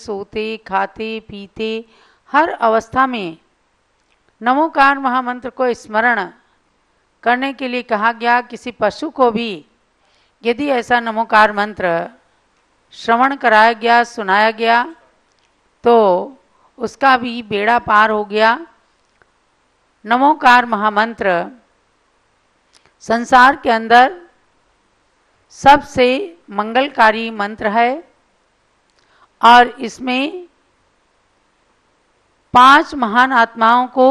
सोते खाते पीते हर अवस्था में नमोकार महामंत्र को स्मरण करने के लिए कहा गया। किसी पशु को भी यदि ऐसा नमोकार मंत्र श्रवण कराया गया, सुनाया गया, तो उसका भी बेड़ा पार हो गया। नमोकार महामंत्र संसार के अंदर सबसे मंगलकारी मंत्र है और इसमें 5 महान आत्माओं को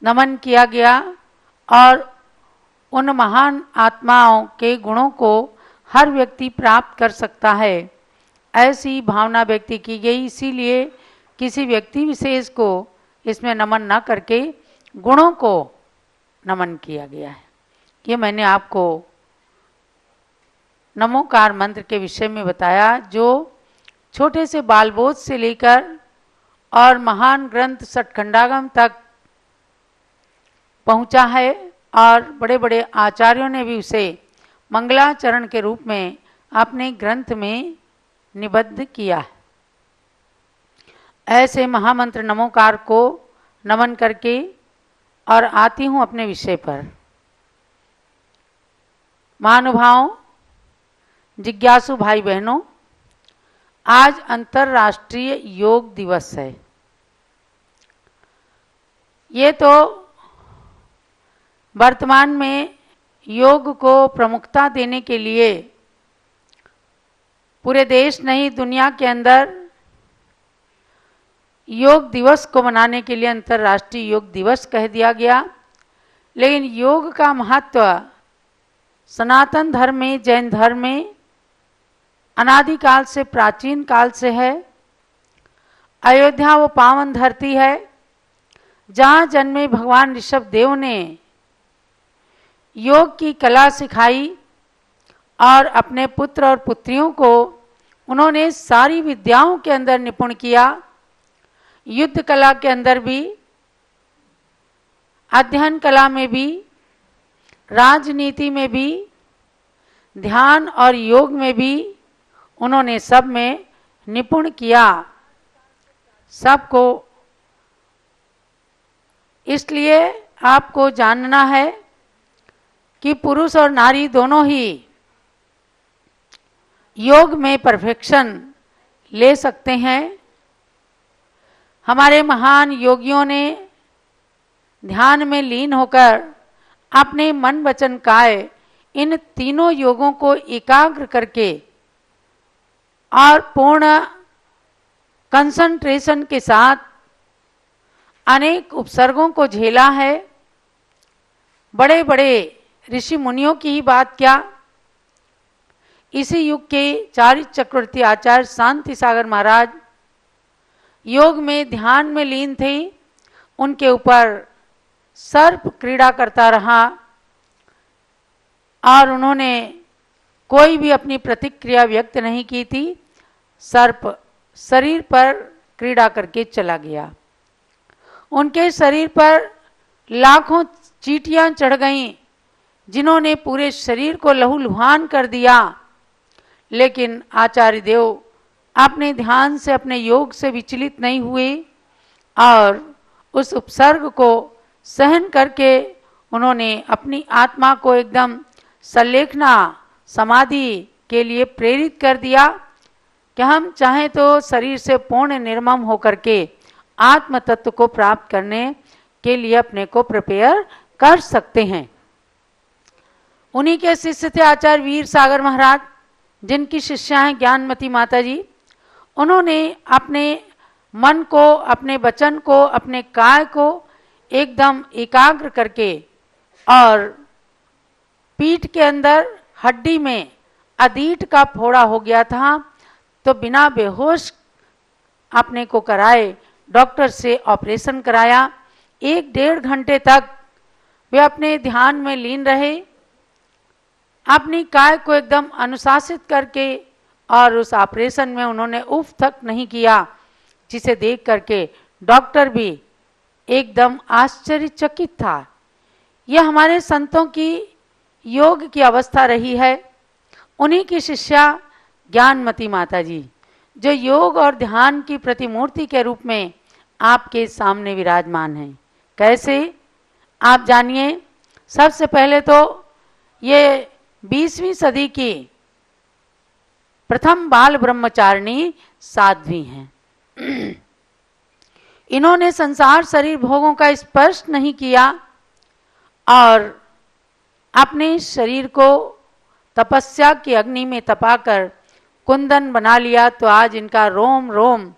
नमन किया गया और उन महान आत्माओं के गुणों को हर व्यक्ति प्राप्त कर सकता है, ऐसी भावना व्यक्त की गई। इसीलिए किसी व्यक्ति विशेष को इसमें नमन न करके गुणों को नमन किया गया है। ये मैंने आपको नमोकार मंत्र के विषय में बताया, जो छोटे से बालबोध से लेकर और महान ग्रंथ सठखंडागम तक पहुंचा है और बड़े बड़े आचार्यों ने भी उसे मंगलाचरण के रूप में अपने ग्रंथ में निबद्ध किया है। ऐसे महामंत्र नमोकार को नमन करके और आती हूँ अपने विषय पर। महानुभावों, जिज्ञासु भाई बहनों, आज अंतर्राष्ट्रीय योग दिवस है। ये तो वर्तमान में योग को प्रमुखता देने के लिए पूरे देश नहीं दुनिया के अंदर योग दिवस को मनाने के लिए अंतर्राष्ट्रीय योग दिवस कह दिया गया। लेकिन योग का महत्व सनातन धर्म में, जैन धर्म में अनादिकाल से, प्राचीन काल से है। अयोध्या वो पावन धरती है जहाँ जन्मे भगवान ऋषभ देव ने योग की कला सिखाई और अपने पुत्र और पुत्रियों को उन्होंने सारी विद्याओं के अंदर निपुण किया। युद्ध कला के अंदर भी, अध्ययन कला में भी, राजनीति में भी, ध्यान और योग में भी उन्होंने सब में निपुण किया सबको। इसलिए आपको जानना है कि पुरुष और नारी दोनों ही योग में परफेक्शन ले सकते हैं। हमारे महान योगियों ने ध्यान में लीन होकर अपने मन वचन काय इन तीनों योगों को एकाग्र करके और पूर्ण कंसंट्रेशन के साथ अनेक उपसर्गों को झेला है। बड़े बड़े ऋषि मुनियों की ही बात क्या, इसी युग के चारित्र चक्रवर्ती आचार्य शांति सागर महाराज योग में, ध्यान में लीन थे। उनके ऊपर सर्प क्रीड़ा करता रहा और उन्होंने कोई भी अपनी प्रतिक्रिया व्यक्त नहीं की थी। सर्प शरीर पर क्रीड़ा करके चला गया। उनके शरीर पर लाखों चींटियां चढ़ गईं जिन्होंने पूरे शरीर को लहूलुहान कर दिया। लेकिन आचार्य देव अपने ध्यान से, अपने योग से विचलित नहीं हुए और उस उपसर्ग को सहन करके उन्होंने अपनी आत्मा को एकदम संलेखना समाधि के लिए प्रेरित कर दिया कि हम चाहें तो शरीर से पूर्ण निर्मम होकर के आत्म तत्व को प्राप्त करने के लिए अपने को प्रिपेयर कर सकते हैं। उन्हीं के शिष्य थे आचार्य वीर सागर महाराज, जिनकी शिष्या हैं ज्ञानमती माता जी। उन्होंने अपने मन को, अपने वचन को, अपने काय को एकदम एकाग्र करके और पीठ के अंदर हड्डी में अदीठ का फोड़ा हो गया था, तो बिना बेहोश अपने को कराए डॉक्टर से ऑपरेशन कराया। 1-1.5 घंटे तक वे अपने ध्यान में लीन रहे, अपनी काय को एकदम अनुशासित करके, और उस ऑपरेशन में उन्होंने उफ तक नहीं किया, जिसे देख करके डॉक्टर भी एकदम आश्चर्यचकित था। यह हमारे संतों की योग की अवस्था रही है। उन्हीं की शिष्या ज्ञानमती माता जी, जो योग और ध्यान की प्रतिमूर्ति के रूप में आपके सामने विराजमान है। कैसे, आप जानिए। सबसे पहले तो ये 20वीं सदी की प्रथम बाल ब्रह्मचारिणी साध्वी हैं। इन्होंने संसार शरीर भोगों का स्पर्श नहीं किया और अपने शरीर को तपस्या की अग्नि में तपाकर कुंदन बना लिया। तो आज इनका रोम रोम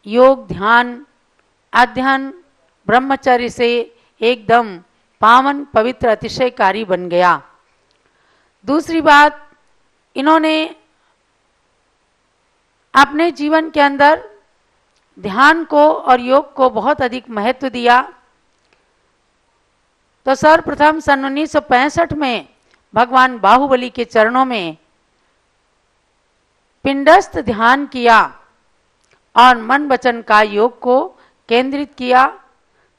योग, ध्यान, अध्ययन, ब्रह्मचर्य से एकदम पावन, पवित्र, अतिशयकारी बन गया। दूसरी बात, इन्होंने अपने जीवन के अंदर ध्यान को और योग को बहुत अधिक महत्व दिया। तो सर्वप्रथम सन 1965 में भगवान बाहुबली के चरणों में पिंडस्थ ध्यान किया और मन वचन का योग को केंद्रित किया।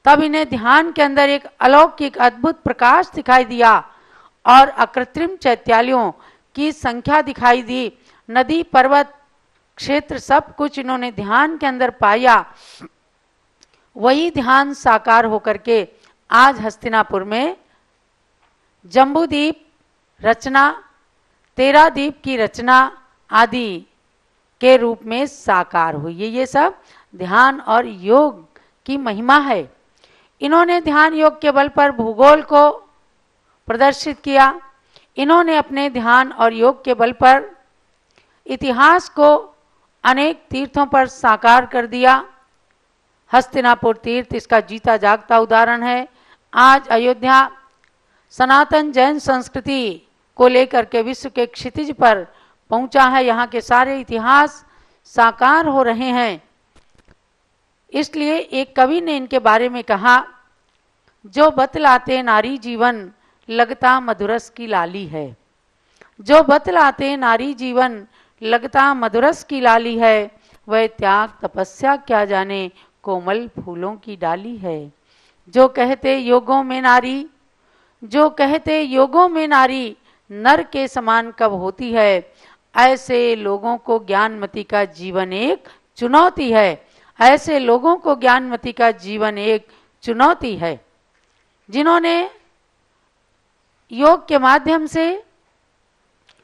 तब इन्हें ध्यान के अंदर एक अलौकिक अद्भुत प्रकाश दिखाई दिया और अकृत्रिम चैत्यालयों की संख्या दिखाई दी। नदी, पर्वत, क्षेत्र, सब कुछ इन्होंने ध्यान के अंदर पाया। वही ध्यान साकार होकर के आज हस्तिनापुर में जम्बूद्वीप रचना, 13 द्वीप की रचना आदि के रूप में साकार हुई है। ये सब ध्यान और योग की महिमा है। इन्होंने ध्यान योग के बल पर भूगोल को प्रदर्शित किया। इन्होंने अपने ध्यान और योग के बल पर इतिहास को अनेक तीर्थों पर साकार कर दिया। हस्तिनापुर तीर्थ इसका जीता जागता उदाहरण है। आज अयोध्या सनातन जैन संस्कृति को लेकर के विश्व के क्षितिज पर पहुंचा है। यहाँ के सारे इतिहास साकार हो रहे हैं। इसलिए एक कवि ने इनके बारे में कहा, जो बतलाते नारी जीवन लगता मधुरस की लाली है। जो बतलाते नारी जीवन लगता मधुरस की लाली है, वह त्याग तपस्या क्या जाने कोमल फूलों की डाली है। जो कहते योगों में नारी, जो कहते योगों में नारी नर के समान कब होती है, ऐसे लोगों को ज्ञानमती का जीवन एक चुनौती है। ऐसे लोगों को ज्ञानमती का जीवन एक चुनौती है। जिन्होंने योग के माध्यम से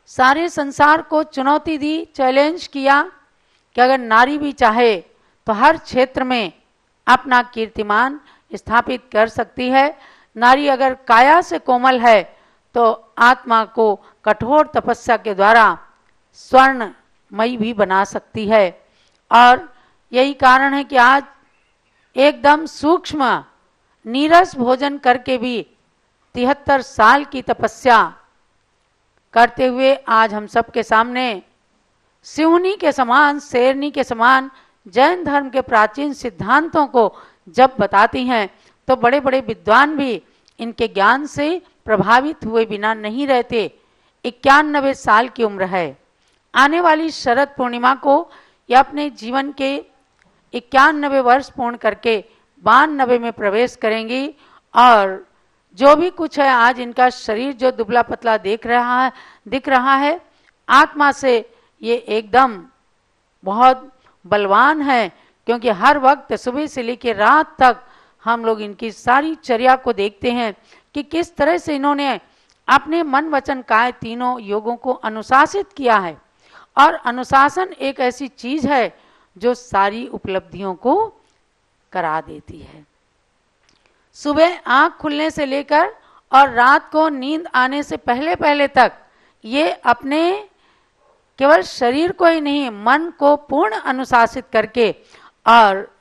सारे संसार को चुनौती दी, चैलेंज किया कि अगर नारी भी चाहे तो हर क्षेत्र में अपना कीर्तिमान स्थापित कर सकती है। नारी अगर काया से कोमल है तो आत्मा को कठोर तपस्या के द्वारा स्वर्णमयी भी बना सकती है। और यही कारण है कि आज एकदम सूक्ष्म नीरस भोजन करके भी 73 साल की तपस्या करते हुए आज हम सबके सामने सिंहनी के समान, शेरनी के समान जैन धर्म के प्राचीन सिद्धांतों को जब बताती हैं तो बड़े बड़े विद्वान भी इनके ज्ञान से प्रभावित हुए बिना नहीं रहते। 91 साल की उम्र है। आने वाली शरद पूर्णिमा को यह अपने जीवन के 91 वर्ष पूर्ण करके 92 में प्रवेश करेंगी। और जो भी कुछ है, आज इनका शरीर जो दुबला पतला दिख रहा है, आत्मा से ये एकदम बहुत बलवान है। क्योंकि हर वक्त सुबह से लेकर रात तक हम लोग इनकी सारी चर्या को देखते हैं कि किस तरह से इन्होंने अपने मन वचन काय तीनों योगों को अनुशासित किया है। और अनुशासन एक ऐसी चीज है जो सारी उपलब्धियों को करा देती है। सुबह आंख खुलने से लेकर और रात को नींद आने से पहले पहले तक ये अपने केवल शरीर को ही नहीं, मन को पूर्ण अनुशासित करके और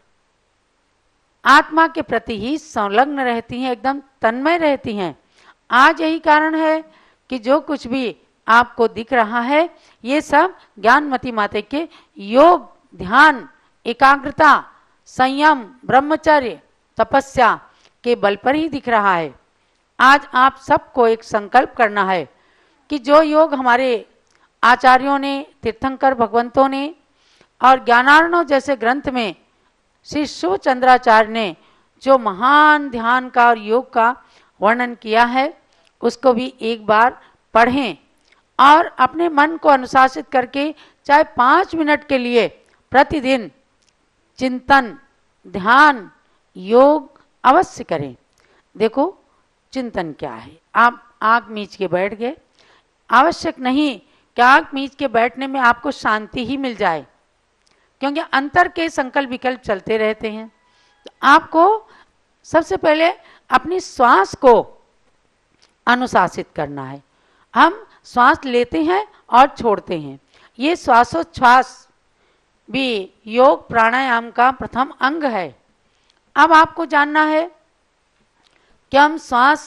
आत्मा के प्रति ही संलग्न रहती हैं, एकदम तन्मय रहती हैं। आज यही कारण है कि जो कुछ भी आपको दिख रहा है ये सब ज्ञानमती माता के योग, ध्यान, एकाग्रता, संयम, ब्रह्मचर्य, तपस्या के बल पर ही दिख रहा है। आज आप सबको एक संकल्प करना है कि जो योग हमारे आचार्यों ने, तीर्थंकर भगवंतों ने और ज्ञानार्णव जैसे ग्रंथ में श्री शिवचंद्राचार्य ने जो महान ध्यान का और योग का वर्णन किया है, उसको भी एक बार पढ़ें और अपने मन को अनुशासित करके चाहे 5 मिनट के लिए प्रतिदिन चिंतन, ध्यान, योग अवश्य करें। देखो चिंतन क्या है, आप आँख मीच के बैठ गए, आवश्यक नहीं कि आँख मीच के बैठने में आपको शांति ही मिल जाए, क्योंकि अंतर के संकल्प विकल्प चलते रहते हैं। तो आपको सबसे पहले अपनी श्वास को अनुशासित करना है। हम श्वास लेते हैं और छोड़ते हैं, ये श्वासोच्छ्वास भी योग प्राणायाम का प्रथम अंग है। अब आपको जानना है कि हम श्वास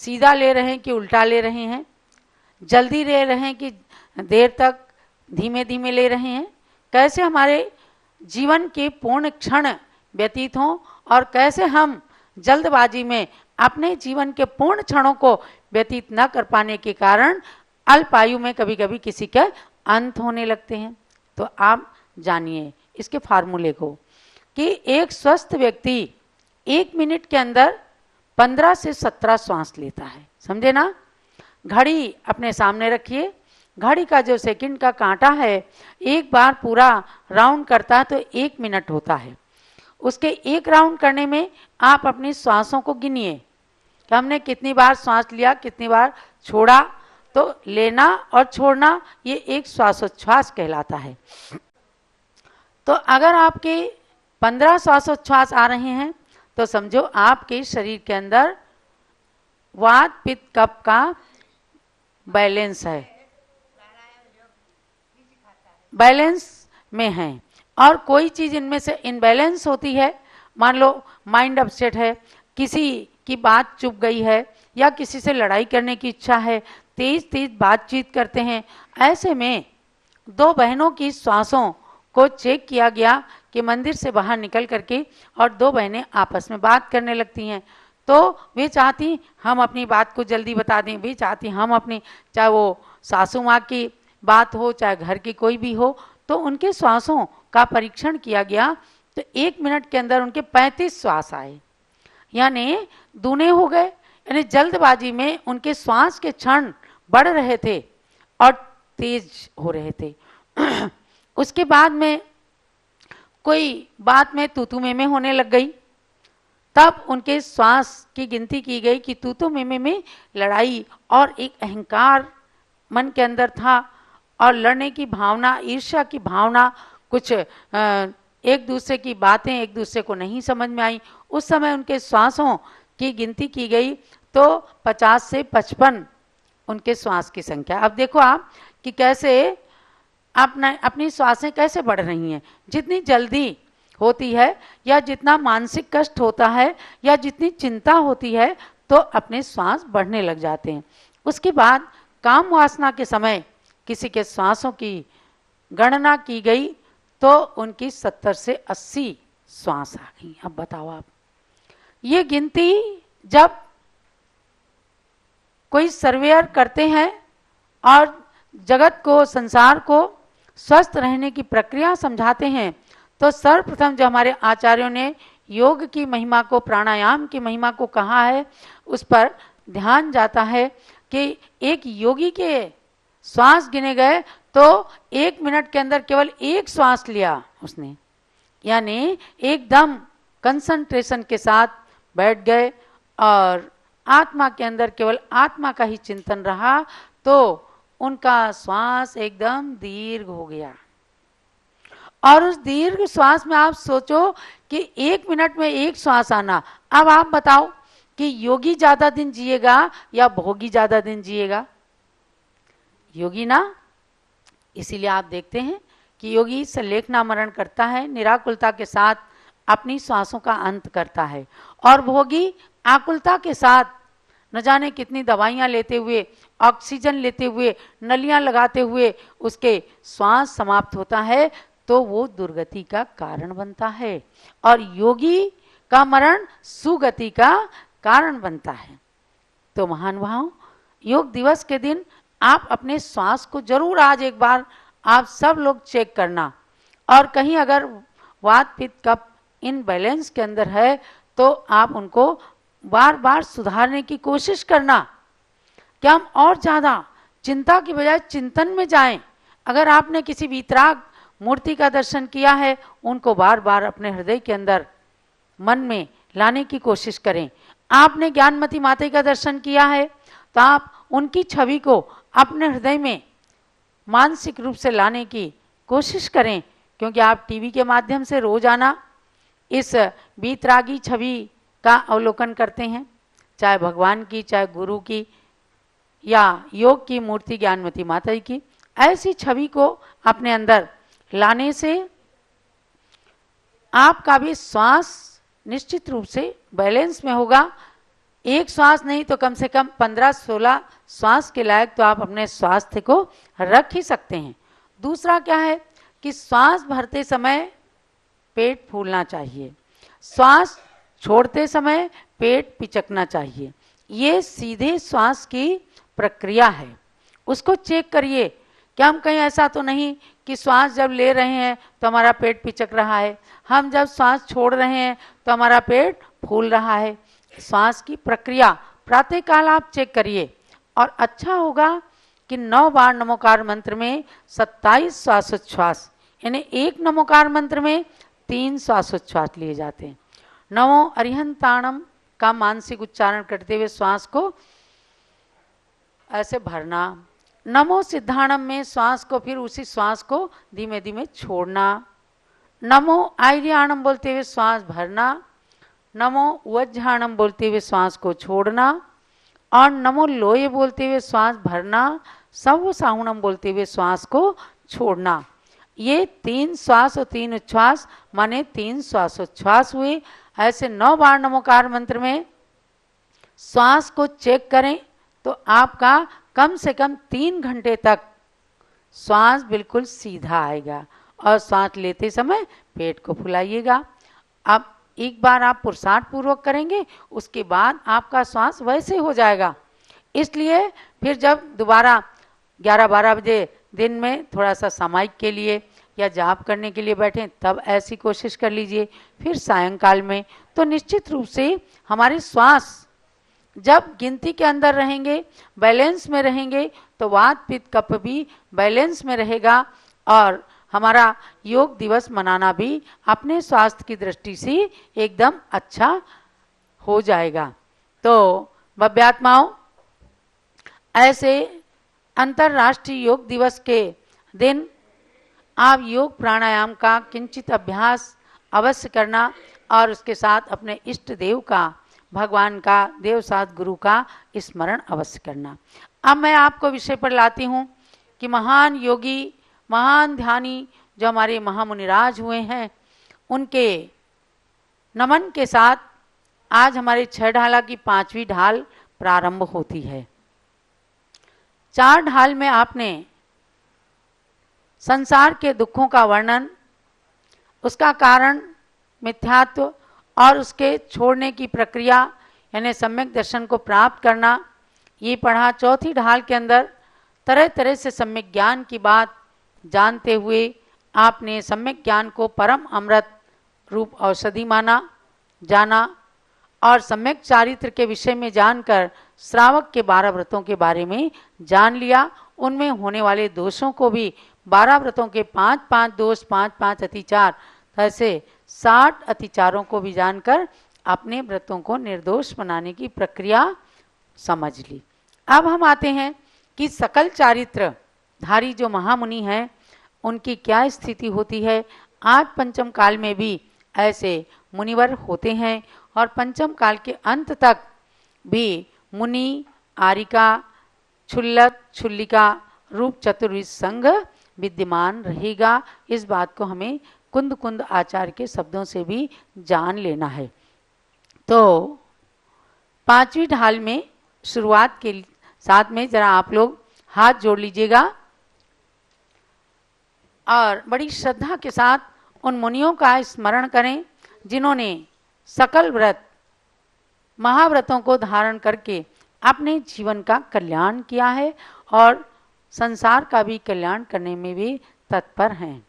सीधा ले रहे हैं कि उल्टा ले रहे हैं, जल्दी ले रहे हैं कि देर तक धीमे धीमे ले रहे हैं, कैसे हमारे जीवन के पूर्ण क्षण व्यतीत हों और कैसे हम जल्दबाजी में अपने जीवन के पूर्ण क्षणों को व्यतीत न कर पाने के कारण अल्प आयु में कभी कभी किसी के अंत होने लगते हैं। तो आप जानिए इसके फार्मूले को कि एक स्वस्थ व्यक्ति 1 मिनट के अंदर 15 से 17 श्वास लेता है, समझे ना। घड़ी अपने सामने रखिए, घड़ी का जो सेकंड का कांटा है एक बार पूरा राउंड करता है तो 1 मिनट होता है। उसके एक राउंड करने में आप अपनी श्वासों को गिनिए कि हमने कितनी बार श्वास लिया, कितनी बार छोड़ा। तो लेना और छोड़ना ये एक श्वासोच्छ्वास कहलाता है। तो अगर आपके 15 श्वासोच्छ्वास आ रहे हैं तो समझो आपके शरीर के अंदर वात पित्त कफ का बैलेंस है, बैलेंस में है। और कोई चीज़ इनमें से इनबैलेंस होती है, मान लो माइंड अपसेट है, किसी की बात चुप गई है या किसी से लड़ाई करने की इच्छा है, तेज तेज बातचीत करते हैं, ऐसे में 2 बहनों की श्वासों को चेक किया गया कि मंदिर से बाहर निकल करके और 2 बहनें आपस में बात करने लगती हैं। तो वे चाहती हम अपनी बात को जल्दी बता दें, वे चाहती हम अपनी, चाहे वो सासू माँ की बात हो चाहे घर की कोई भी हो। तो उनके श्वासों का परीक्षण किया गया तो 1 मिनट के अंदर उनके 35 श्वास आए, यानी दूने हो गए। यानी जल्दबाजी में उनके श्वास के क्षण बढ़ रहे थे और तेज हो रहे थे। उसके बाद में कोई बात में तूतू में होने लग गई, तब उनके श्वास की गिनती की गई कि तूतू में लड़ाई और एक अहंकार मन के अंदर था और लड़ने की भावना, ईर्ष्या की भावना, कुछ एक दूसरे की बातें एक दूसरे को नहीं समझ में आई। उस समय उनके श्वासों की गिनती की गई तो 50 से 55 उनके श्वास की संख्या। अब देखो आप कि कैसे अपनी श्वासें कैसे बढ़ रही हैं। जितनी जल्दी होती है या जितना मानसिक कष्ट होता है या जितनी चिंता होती है तो अपने श्वास बढ़ने लग जाते हैं। उसके बाद काम वासना के समय किसी के श्वासों की गणना की गई तो उनकी 70 से 80 श्वास आ गई। अब बताओ आप, ये गिनती जब कोई सर्वेयर करते हैं और जगत को, संसार को स्वस्थ रहने की प्रक्रिया समझाते हैं तो सर्वप्रथम जो हमारे आचार्यों ने योग की महिमा को, प्राणायाम की महिमा को कहा है, उस पर ध्यान जाता है कि एक योगी के श्वास गिने गए तो 1 मिनट के अंदर केवल 1 श्वास लिया उसने, यानी एकदम कंसंट्रेशन के साथ बैठ गए और आत्मा के अंदर केवल आत्मा का ही चिंतन रहा तो उनका श्वास एकदम दीर्घ हो गया। और उस दीर्घ श्वास में आप सोचो कि 1 मिनट में 1 श्वास आना। अब आप बताओ कि योगी ज्यादा दिन जिएगा या भोगी ज्यादा दिन जिएगा? योगी ना। इसीलिए आप देखते हैं कि योगी सल्लेखना मरण करता है, निराकुलता के साथ अपनी श्वासों का अंत करता है, और भोगी आकुलता के साथ न जाने कितनी दवाइयां लेते हुए, ऑक्सीजन लेते हुए, नलियां लगाते हुए उसके श्वास समाप्त होता है तो वो दुर्गति का कारण बनता है और योगी का मरण सुगति का कारण बनता है। तो महानुभाव, योग दिवस के दिन आप अपने श्वास को जरूर आज एक बार आप सब लोग चेक करना, और कहीं अगर वात पित्त कफ इन बैलेंस के अंदर है तो आप उनको बार बार सुधारने की कोशिश करना कि हम और ज़्यादा चिंता की बजाय चिंतन में जाएं। अगर आपने किसी वीतराग मूर्ति का दर्शन किया है, उनको बार बार अपने हृदय के अंदर मन में लाने की कोशिश करें। आपने ज्ञानमती माता का दर्शन किया है तो आप उनकी छवि को अपने हृदय में मानसिक रूप से लाने की कोशिश करें, क्योंकि आप टीवी के माध्यम से रोजाना इस वीतरागी छवि का अवलोकन करते हैं, चाहे भगवान की, चाहे गुरु की, या योग की मूर्ति ज्ञानमती माता की। ऐसी छवि को अपने अंदर लाने से आपका भी श्वास निश्चित रूप से बैलेंस में होगा। एक श्वास नहीं तो कम से कम 15-16 श्वास के लायक तो आप अपने स्वास्थ्य को रख ही सकते हैं। दूसरा क्या है कि श्वास भरते समय पेट फूलना चाहिए, श्वास छोड़ते समय पेट पिचकना चाहिए। ये सीधे श्वास की प्रक्रिया है, उसको चेक करिए। क्या हम कहीं ऐसा तो नहीं कि श्वास जब ले रहे हैं तो हमारा पेट पिचक रहा है, हम जब श्वास छोड़ रहे हैं तो हमारा पेट फूल रहा है। श्वास की प्रक्रिया प्रातःकाल आप चेक करिए। और अच्छा होगा कि 9 बार नमोकार मंत्र में 27 श्वासोच्छ्वास, यानी एक नमोकार मंत्र में 3 श्वासोच्छ्वास लिए जाते हैं। नमो अरिहंताणम का मानसिक उच्चारण करते हुए श्वास को ऐसे भरना, नमो सिद्धाणम में श्वास को फिर उसी श्वास को धीमे धीमे छोड़ना, नमो आर्याणम बोलते हुए श्वास भरना, नमो वज्झाणम बोलते हुए श्वास को छोड़ना, और नमो लोये बोलते हुए श्वास भरना, सव साहुणम बोलते हुए श्वास को छोड़ना। ये 3 श्वास और 3 उच्छ्वास माने 3 श्वासोच्छ्वास हुए। ऐसे 9 बार नमोकार मंत्र में श्वास को चेक करें तो आपका कम से कम 3 घंटे तक श्वास बिल्कुल सीधा आएगा। और श्वास लेते समय पेट को फुलाइएगा। अब एक बार आप पुरुषार्थ पूर्वक करेंगे, उसके बाद आपका श्वास वैसे हो जाएगा। इसलिए फिर जब दोबारा 11-12 बजे दिन में थोड़ा सा सामायिक के लिए या जाप करने के लिए बैठें, तब ऐसी कोशिश कर लीजिए। फिर सायंकाल में तो निश्चित रूप से हमारे श्वास जब गिनती के अंदर रहेंगे, बैलेंस में रहेंगे, तो वात पित्त कफ भी बैलेंस में रहेगा। और हमारा योग दिवस मनाना भी अपने स्वास्थ्य की दृष्टि से एकदम अच्छा हो जाएगा। तो भव्यात्माओं, ऐसे अंतर्राष्ट्रीय योग दिवस के दिन आप योग प्राणायाम का किंचित अभ्यास अवश्य करना, और उसके साथ अपने इष्ट देव का, भगवान का, देव साथ गुरु का स्मरण अवश्य करना। अब मैं आपको विषय पर लाती हूँ कि महान योगी, महान ध्यानी जो हमारे महामुनिराज हुए हैं, उनके नमन के साथ आज हमारे 6 ढाला की 5वीं ढाल प्रारंभ होती है। 4 ढाल में आपने संसार के दुखों का वर्णन, उसका कारण, मिथ्यात्व और उसके छोड़ने की प्रक्रिया यानी सम्यक दर्शन को प्राप्त करना, ये पढ़ा। 4थी ढाल के अंदर तरह तरह से सम्यक ज्ञान की बात जानते हुए आपने सम्यक ज्ञान को परम अमृत रूप औषधि जाना, और सम्यक चारित्र के विषय में जानकर श्रावक के 12 व्रतों के बारे में जान लिया। उनमें होने वाले दोषों को भी, 12 व्रतों के 5-5 दोष, 5-5 अतिचार, ऐसे 60 अतिचारों को भी जानकर अपने व्रतों को निर्दोष बनाने की प्रक्रिया समझ ली। अब हम आते हैं कि सकल चारित्र धारी जो महामुनि हैं, उनकी क्या स्थिति होती है। आज पंचम काल में भी ऐसे मुनिवर होते हैं, और पंचम काल के अंत तक भी मुनि, आरिका, छुल्लक, छुल्लिका रूप चतुर्विध संघ विद्यमान रहेगा। इस बात को हमें कुंद कुंद आचार्य के शब्दों से भी जान लेना है। तो 5वीं ढाल में शुरुआत के साथ में जरा आप लोग हाथ जोड़ लीजिएगा और बड़ी श्रद्धा के साथ उन मुनियों का स्मरण करें जिन्होंने सकल व्रत, महाव्रतों को धारण करके अपने जीवन का कल्याण किया है और संसार का भी कल्याण करने में भी तत्पर हैं।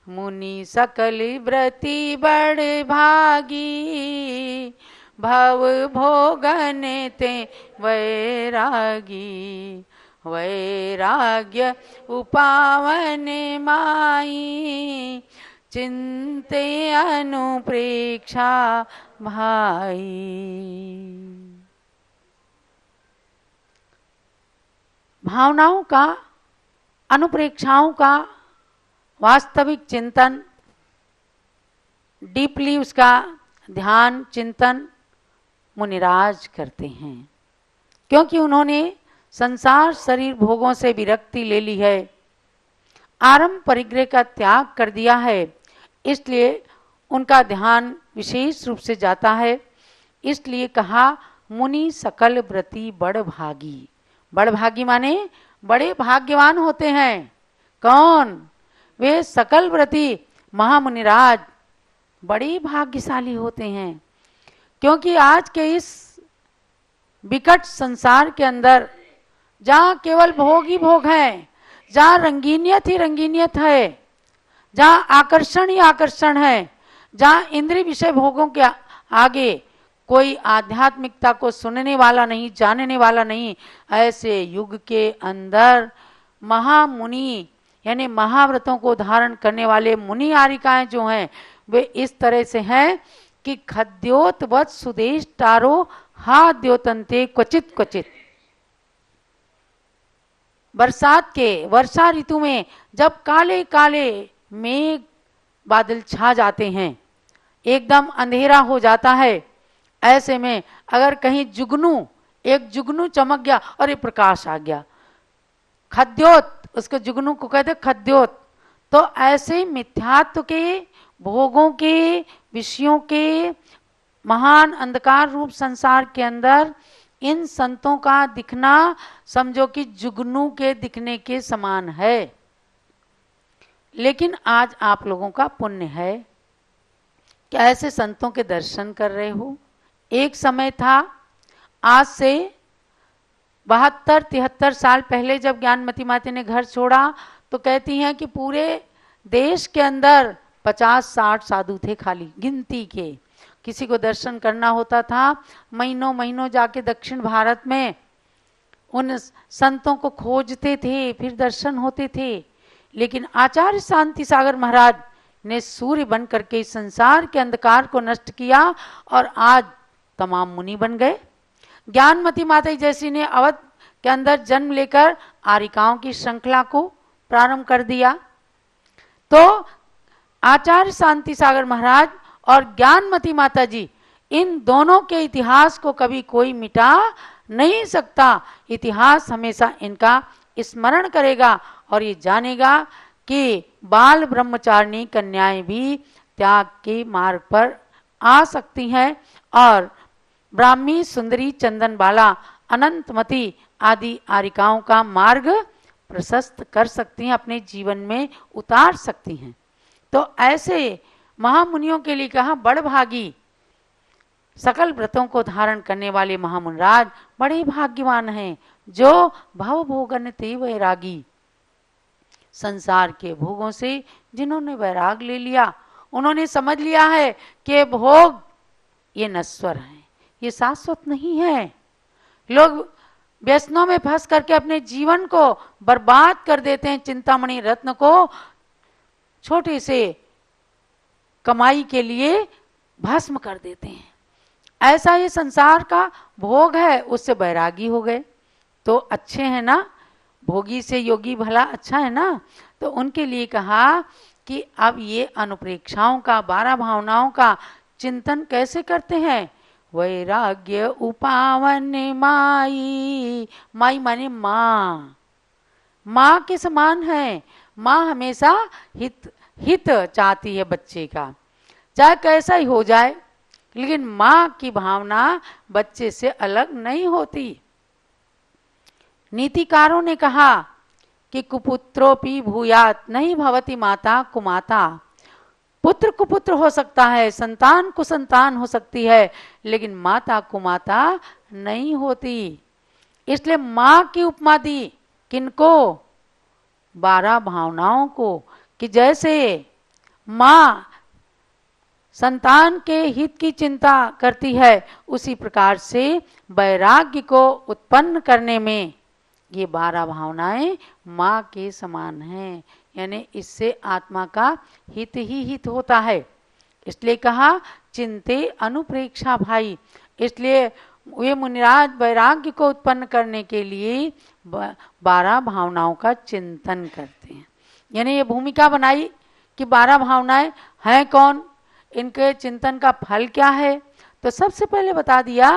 मुनि सकल व्रती बड़ भागी, भव भोगन ते वैरागी, वैराग्य उपावन माई, चिंते अनुप्रेक्षा भाई। भावनाओं का, अनुप्रेक्षाओं का वास्तविक चिंतन, डीपली उसका ध्यान चिंतन मुनिराज करते हैं, क्योंकि उन्होंने संसार शरीर भोगों से विरक्ति ले ली है, आरंभ परिग्रह का त्याग कर दिया है, इसलिए उनका ध्यान विशेष रूप से जाता है। इसलिए कहा मुनि सकल व्रती बड़ भागी। बड़ भागी माने बड़े भाग्यवान होते हैं। कौन? वे सकल व्रती महामुनिराज बड़े भाग्यशाली होते हैं, क्योंकि आज के इस विकट संसार के अंदर जहाँ केवल भोग ही भोग है, जहाँ रंगीनियत ही रंगीनियत है, जहाँ आकर्षण ही आकर्षण है, जहाँ इंद्रिय विषय भोगों के आगे कोई आध्यात्मिकता को सुनने वाला नहीं, जानने वाला नहीं, ऐसे युग के अंदर महामुनि यानी महाव्रतों को धारण करने वाले मुनि आरिकाएं जो हैं वे इस तरह से हैं कि खद्योतवत् सुदेश टारो हाद्योतंते क्वचित क्वचित। बरसात के वर्षा ऋतु में जब काले काले मेघ बादल छा जाते हैं, एकदम अंधेरा हो जाता है, ऐसे में अगर कहीं जुगनू, एक जुगनू चमक गया और ये प्रकाश आ गया, खद्योत, उसके जुगनू को कहते खद्योत। तो ऐसे मिथ्यात्व के, भोगों के, विषयों के महान अंधकार रूप संसार के अंदर इन संतों का दिखना समझो कि जुगनू के दिखने के समान है। लेकिन आज आप लोगों का पुण्य है कि ऐसे संतों के दर्शन कर रहे हो। एक समय था, आज से 72-73 साल पहले जब ज्ञानमती माता ने घर छोड़ा तो कहती हैं कि पूरे देश के अंदर 50-60 साधु थे, खाली गिनती के। किसी को दर्शन करना होता था, महीनों महीनों जाके दक्षिण भारत में उन संतों को खोजते थे, फिर दर्शन होते थे। लेकिन आचार्य शांति सागर महाराज ने सूर्य बन करके इस संसार के अंधकार को नष्ट किया और आज तमाम मुनि बन गए। ज्ञानमती माता जैसी ने अवध के अंदर जन्म लेकर आरिकाओं की श्रृंखला को प्रारंभ कर दिया। तो आचार्य शांति सागर महाराज और ज्ञानमती माता जी, इन दोनों के इतिहास को कभी कोई मिटा नहीं सकता। इतिहास हमेशा इनका स्मरण करेगा और ये जानेगा कि बाल ब्रह्मचारिणी कन्याएं भी त्याग के मार्ग पर आ सकती हैं और ब्राह्मी, सुंदरी, चंदन बाला, अनंतमती आदि आरिकाओं का मार्ग प्रशस्त कर सकती हैं, अपने जीवन में उतार सकती हैं। तो ऐसे महामुनियों के लिए कहा बड़ भागी, सकल व्रतों को धारण करने वाले महामुनिराज बड़े भाग्यवान हैं, जो भव भोगन ते वैरागी। संसार के भोगों से जिन्होंने वैराग ले लिया, उन्होंने समझ लिया है कि भोग ये नश्वर हैं, ये शाश्वत नहीं है। लोग व्यसनों में फंस करके अपने जीवन को बर्बाद कर देते हैं, चिंतामणि रत्न को छोटे से कमाई के लिए भस्म कर देते हैं। ऐसा ये संसार का भोग है, उससे बैरागी हो गए तो अच्छे हैं ना, भोगी से योगी भला अच्छा है ना। तो उनके लिए कहा कि अब ये अनुप्रेक्षाओं का, 12 भावनाओं का चिंतन कैसे करते हैं। वैराग्य उपावन माई, माई माने माँ, माँ के समान है। माँ हमेशा हित चाहती है बच्चे का, चाहे कैसा ही हो जाए, लेकिन माँ की भावना बच्चे से अलग नहीं होती। नीतिकारों ने कहा कि कुपुत्रोपि भूयात, नहीं भवति माता कुमाता। पुत्र कुपुत्र हो सकता है, संतान कुसंतान हो सकती है, लेकिन माता कुमाता नहीं होती। इसलिए माँ की उपमा दी किनको, 12 भावनाओं को, कि जैसे माँ संतान के हित की चिंता करती है, उसी प्रकार से वैराग्य को उत्पन्न करने में ये 12 भावनाएं माँ के समान हैं। यानी इससे आत्मा का हित ही हित होता है। इसलिए कहा चिंते अनुप्रेक्षा भाई। इसलिए वे मुनिराज वैराग्य को उत्पन्न करने के लिए 12 भावनाओं का चिंतन करते हैं। यानी ये भूमिका बनाई कि 12 भावनाएं हैं कौन, इनके चिंतन का फल क्या है। तो सबसे पहले बता दिया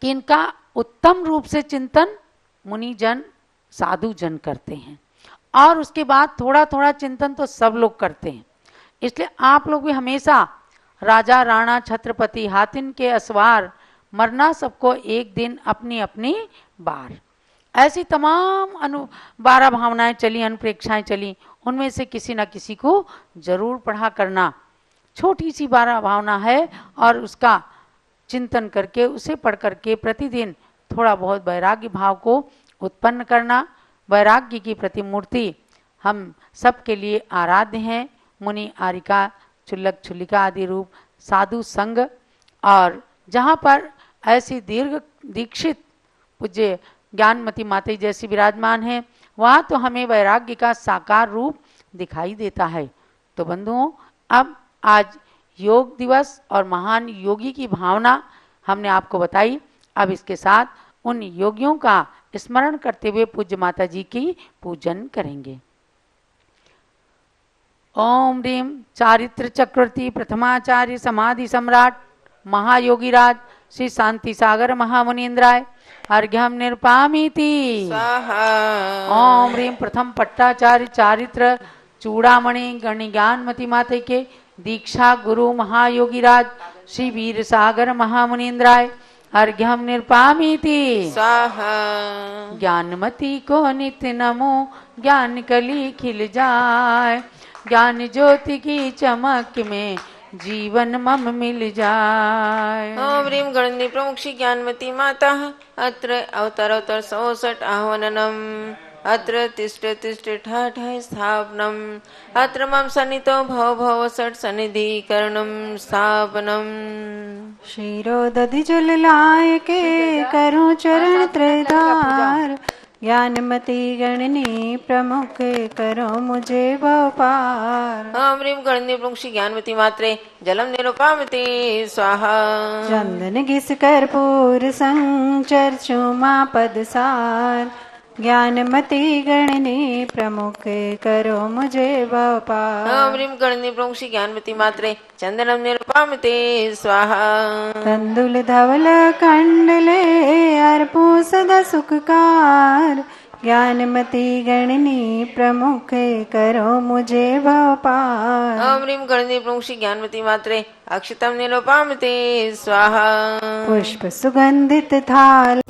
कि इनका उत्तम रूप से चिंतन मुनिजन साधुजन करते हैं, और उसके बाद थोड़ा थोड़ा चिंतन तो सब लोग करते हैं। इसलिए आप लोग भी हमेशा राजा राणा छत्रपति हातिन के असवार मरना सबको एक दिन अपनी अपनी बार, ऐसी तमाम 12 भावनाएं चली, अनुप्रेक्षाएं चली, उनमें से किसी न किसी को जरूर पढ़ा करना। छोटी सी 12 भावना है और उसका चिंतन करके, उसे पढ़ करके प्रतिदिन थोड़ा बहुत वैराग्य भाव को उत्पन्न करना। वैराग्य की प्रतिमूर्ति हम सबके लिए आराध्य हैं। मुनि आरिका चुल्लक छुल्लिका आदि रूप साधु संग, और जहाँ पर ऐसी दीक्षित पूज्य ज्ञानमती माता जैसी विराजमान है, वहाँ तो हमें वैराग्य का साकार रूप दिखाई देता है। तो बंधुओं, अब आज योग दिवस और महान योगी की भावना हमने आपको बताई। अब इसके साथ उन योगियों का स्मरण करते हुए पूज्य माता जी की पूजन करेंगे। ओम ह्रीं चारित्र चक्रवर्ती प्रथमाचार्य समाधि सम्राट महायोगीराज श्री शांति सागर महामुनीन्द्राय अर्घ्यम निर्पामीति स्वाहा। ओम ह्रीं प्रथम पट्टाचार्य चारित्र चूड़ामणि गणि ज्ञानमती माता के दीक्षा गुरु महायोगीराज श्री वीर सागर महामुनीन्द्राय अर्घ्यम निर्पामीति स्वाहा। ज्ञानमती को नित्य नमो ज्ञान कली खिल जाए, ज्ञान ज्योति की चमक में जीवन मम मिल जाए। ओम ह्रीं गणनी प्रमुख श्री ज्ञानमती माता अत्र अवतारोत्तर 64 आह्वाननम अत्र तिष्ठ तिष्ठ ठाठ स्थापनम अत्र मम सन्नितो भव भव षट सन्निधिकरणम स्थापनम। क्षीरो दधि जल लाय के करूं चरण त्रयधार, ज्ञानमती गणनी प्रमुख करो मुझे भवपार। ओम ह्रीं गणनी प्रमुख श्री ज्ञानमती मात्रे जलम निरुपामते स्वाहा। चंदन घिस कर्पूर संग चर्चू माँ पदसार, ज्ञानमती गणनी प्रमुख करो मुझे भवपार। ओम ह्रीं गणनी प्रमुख श्री ज्ञानमती मात्रे चंदनम निरुपामते स्वाहा। तंदुल धवल कंडले अर्पू सदा सुखकार, ज्ञानमती गणनी प्रमुख करो मुझे भवपार। ओम ह्रीं गणनी प्रमुख श्री ज्ञानमती मात्रे अक्षतम निरुपामते स्वाहा। पुष्प सुगंधित थाल